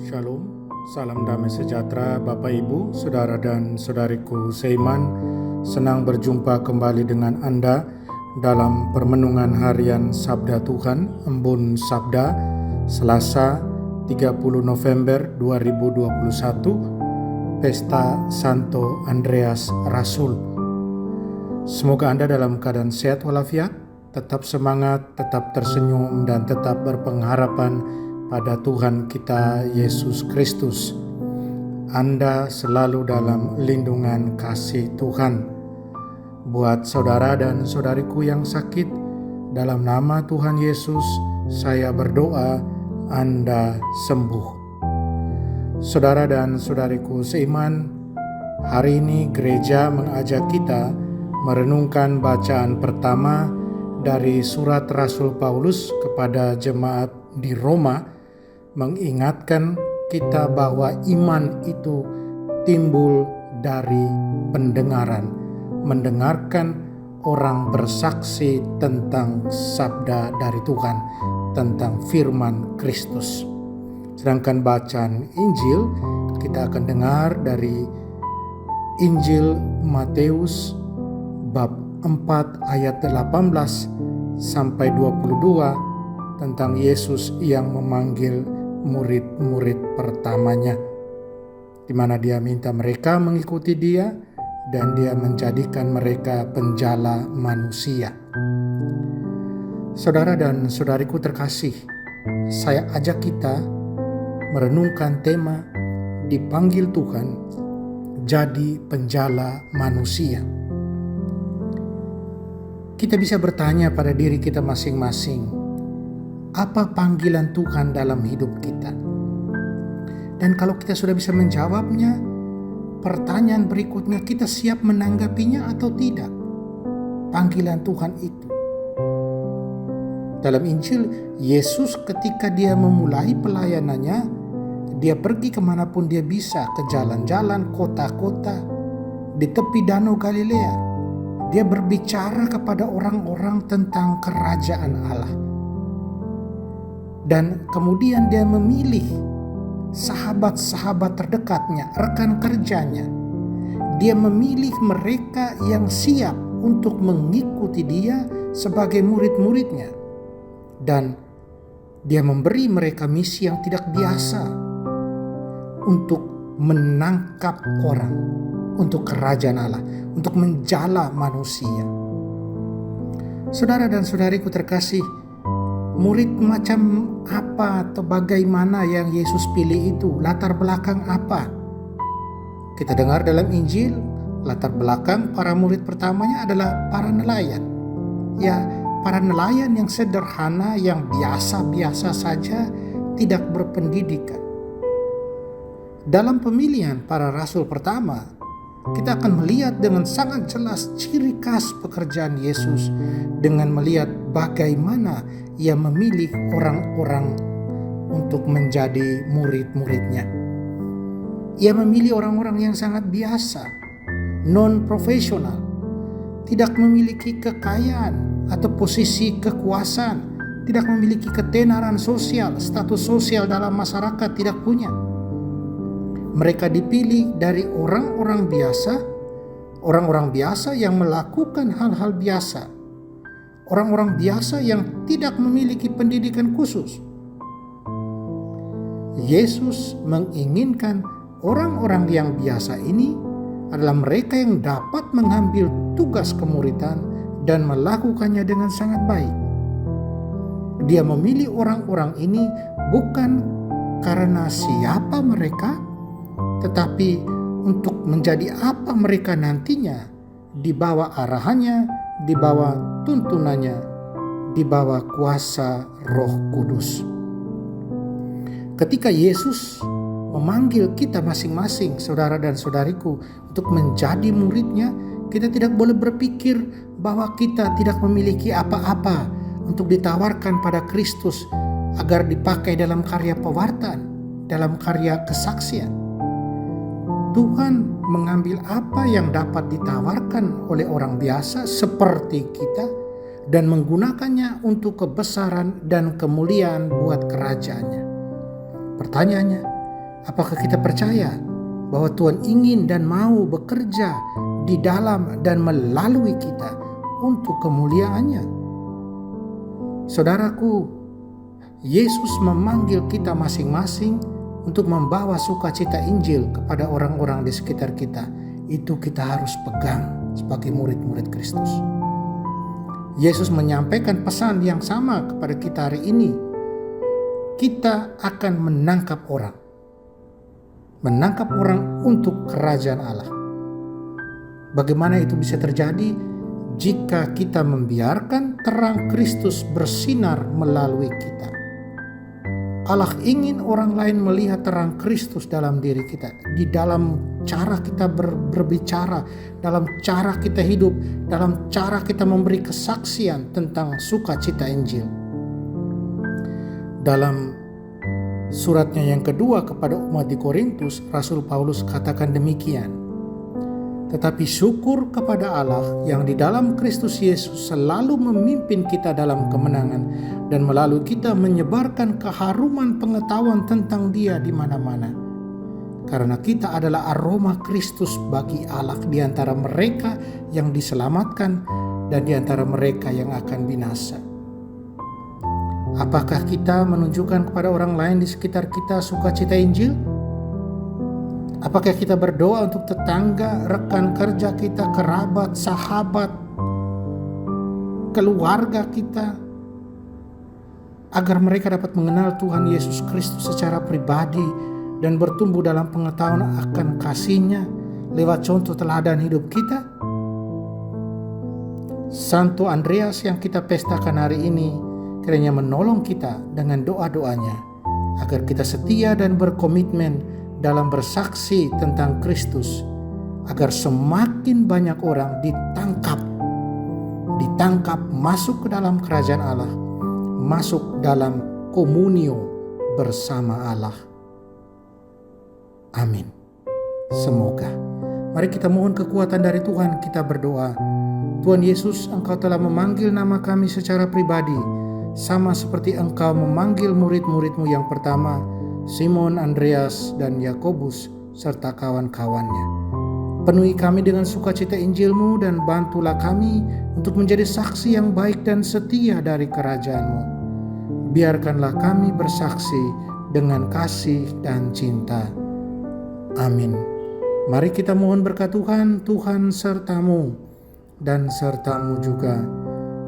Shalom, salam damai sejahtera Bapak Ibu, Saudara dan Saudariku seiman. Senang berjumpa kembali dengan Anda dalam permenungan harian Sabda Tuhan, Embun Sabda, Selasa 30 November 2021, Pesta Santo Andreas Rasul. Semoga Anda dalam keadaan sehat walafiat, tetap semangat, tetap tersenyum, dan tetap berpengharapan pada Tuhan kita Yesus Kristus. Anda selalu dalam lindungan kasih Tuhan. Buat saudara dan saudariku yang sakit, dalam nama Tuhan Yesus, saya berdoa Anda sembuh. Saudara dan saudariku seiman, hari ini gereja mengajak kita merenungkan bacaan pertama dari surat Rasul Paulus kepada jemaat di Roma, mengingatkan kita bahwa iman itu timbul dari pendengaran, mendengarkan orang bersaksi tentang sabda dari Tuhan, tentang firman Kristus. Sedangkan bacaan Injil kita akan dengar dari Injil Matius bab 4 ayat 18 sampai 22 tentang Yesus yang memanggil murid-murid pertamanya, di mana dia minta mereka mengikuti dia dan dia menjadikan mereka penjala manusia. Saudara dan saudariku terkasih, saya ajak kita merenungkan tema dipanggil Tuhan jadi penjala manusia. Kita bisa bertanya pada diri kita masing-masing, apa panggilan Tuhan dalam hidup kita? Dan kalau kita sudah bisa menjawabnya, pertanyaan berikutnya, kita siap menanggapinya atau tidak? Panggilan Tuhan itu. Dalam Injil, Yesus ketika dia memulai pelayanannya, dia pergi kemanapun dia bisa, ke jalan-jalan, kota-kota, di tepi Danau Galilea. Dia berbicara kepada orang-orang tentang kerajaan Allah. Dan kemudian dia memilih sahabat-sahabat terdekatnya, rekan kerjanya. Dia memilih mereka yang siap untuk mengikuti dia sebagai murid-muridnya. Dan dia memberi mereka misi yang tidak biasa untuk menangkap orang, untuk kerajaan Allah, untuk menjala manusia. Saudara dan saudariku terkasih, murid macam apa atau bagaimana yang Yesus pilih itu? Latar belakang apa? Kita dengar dalam Injil, latar belakang para murid pertamanya adalah para nelayan. Ya, para nelayan yang sederhana, yang biasa-biasa saja, tidak berpendidikan. Dalam pemilihan para rasul pertama, kita akan melihat dengan sangat jelas ciri khas pekerjaan Yesus dengan melihat bagaimana ia memilih orang-orang untuk menjadi murid-muridnya. Ia memilih orang-orang yang sangat biasa, non-profesional, tidak memiliki kekayaan atau posisi kekuasaan, tidak memiliki ketenaran sosial, status sosial dalam masyarakat tidak punya. Mereka dipilih dari orang-orang biasa yang melakukan hal-hal biasa. Orang-orang biasa yang tidak memiliki pendidikan khusus. Yesus menginginkan orang-orang yang biasa ini adalah mereka yang dapat mengambil tugas kemuridan dan melakukannya dengan sangat baik. Dia memilih orang-orang ini bukan karena siapa mereka, tetapi untuk menjadi apa mereka nantinya, di bawah arahannya, di bawah tuntunannya, di bawah kuasa Roh Kudus. Ketika Yesus memanggil kita masing-masing, saudara dan saudariku, untuk menjadi muridnya, kita tidak boleh berpikir bahwa kita tidak memiliki apa-apa untuk ditawarkan pada Kristus agar dipakai dalam karya pewartaan, dalam karya kesaksian. Tuhan mengambil apa yang dapat ditawarkan oleh orang biasa seperti kita dan menggunakannya untuk kebesaran dan kemuliaan buat kerajaannya. Pertanyaannya, Apakah kita percaya bahwa Tuhan ingin dan mau bekerja di dalam dan melalui kita untuk kemuliaan-Nya? Saudaraku, Yesus memanggil kita masing-masing untuk membawa sukacita Injil kepada orang-orang di sekitar kita. Itu kita harus pegang sebagai murid-murid Kristus. Yesus menyampaikan pesan yang sama kepada kita hari ini. Kita akan menangkap orang untuk kerajaan Allah. Bagaimana itu bisa terjadi? Jika kita membiarkan terang Kristus bersinar melalui kita. Allah ingin orang lain melihat terang Kristus dalam diri kita, di dalam cara kita berbicara, dalam cara kita hidup, dalam cara kita memberi kesaksian tentang sukacita Injil. Dalam suratnya yang kedua kepada umat di Korintus, Rasul Paulus katakan demikian. Tetapi syukur kepada Allah yang di dalam Kristus Yesus selalu memimpin kita dalam kemenangan dan melalui kita menyebarkan keharuman pengetahuan tentang Dia di mana-mana. Karena kita adalah aroma Kristus bagi Allah di antara mereka yang diselamatkan dan di antara mereka yang akan binasa. Apakah kita menunjukkan kepada orang lain di sekitar kita sukacita Injil? Apakah kita berdoa untuk tetangga, rekan kerja kita, kerabat, sahabat, keluarga kita, agar mereka dapat mengenal Tuhan Yesus Kristus secara pribadi dan bertumbuh dalam pengetahuan akan kasih-Nya lewat contoh teladan hidup kita? Santo Andreas yang kita pestakan hari ini kiranya menolong kita dengan doa-doanya agar kita setia dan berkomitmen dalam bersaksi tentang Kristus, agar semakin banyak orang ditangkap masuk ke dalam kerajaan Allah, masuk dalam komunio bersama Allah. Amin. Semoga. Mari kita mohon kekuatan dari Tuhan, kita berdoa. Tuhan Yesus, Engkau telah memanggil nama kami secara pribadi, sama seperti Engkau memanggil murid-murid-Mu yang pertama, Simon, Andreas, dan Yakobus, serta kawan-kawannya. Penuhi kami dengan sukacita Injil-Mu dan bantulah kami untuk menjadi saksi yang baik dan setia dari kerajaan-Mu. Biarkanlah kami bersaksi dengan kasih dan cinta. Amin. Mari kita mohon berkat Tuhan, Tuhan sertamu dan sertamu juga.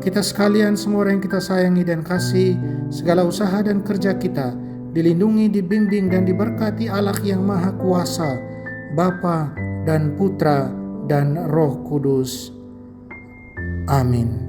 Kita sekalian, semua orang yang kita sayangi dan kasih, segala usaha dan kerja kita, dilindungi, dibimbing, dan diberkati Allah yang Maha Kuasa, Bapa dan Putra dan Roh Kudus. Amin.